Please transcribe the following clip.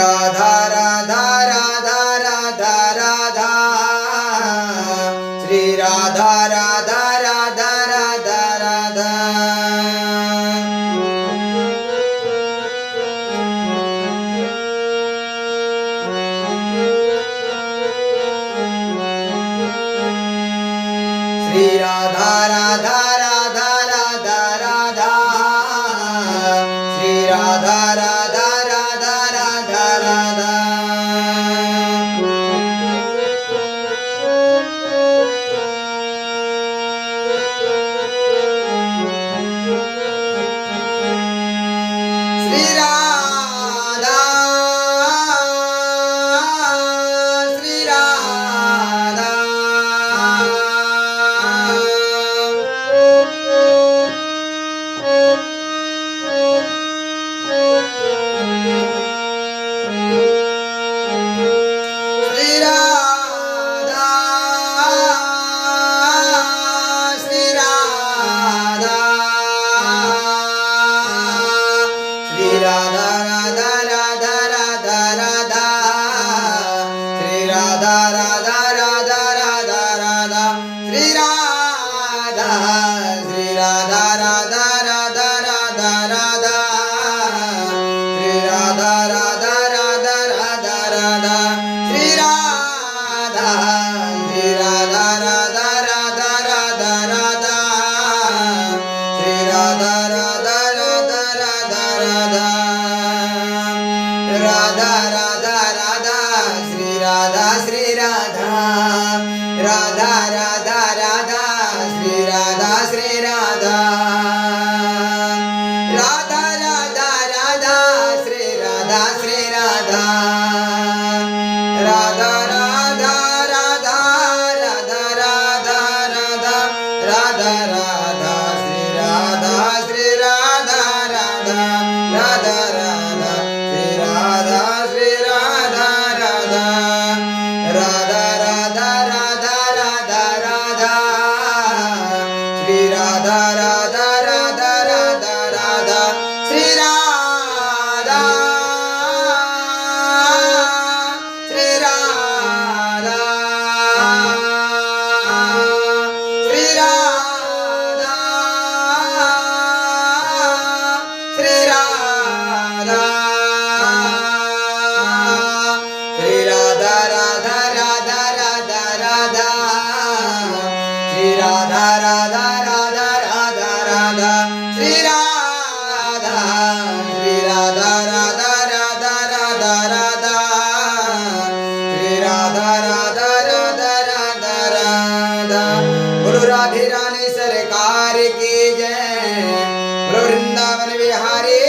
राधा राधा राधा राधा राधा श्री राधा राधा राधा राधा राधा श्री राधा राधा राधा राधा राधा श्री राधा राधा राधा राधा राधा श्री राधा श्री राधा श्री राधा श्री राधा श्री राधा राधा राधा राधा राधा श्री राधा राधा राधा राधा राधा श्री राधा श्री राधा राधा राधा राधा राधा श्री राधा राधा राधा राधा राधा श्री राधा श्री राधा राधा राधा राधा राधा श्री राधा राधा राधा राधा राधा राधा राधा राधा श्री राधा श्री राधा राधा राधा राधा श्री राधा श्री राधा राधा राधा राधा श्री राधा श्री राधा राधा राधा राधा राधा राधा राधा राधा राधा श्री राधा श्री राधा राधा राधा राधा श्री राधा श्री राधा राधा राधा राधा राधा राधा राधा श्री राधा राधा राधा राधा राधा श्री राधा श्री राधा श्री राधा श्री राधा श्री राधा राधा राधा राधा राधा श्री राधा राधा राधा राधा राधा श्री राधा श्री राधा राधा राधा राधा राधा श्री राधा राधा राधा राधा राधा बोलो राधे रानी सरकार की जय बोलो वृंदावन बिहारी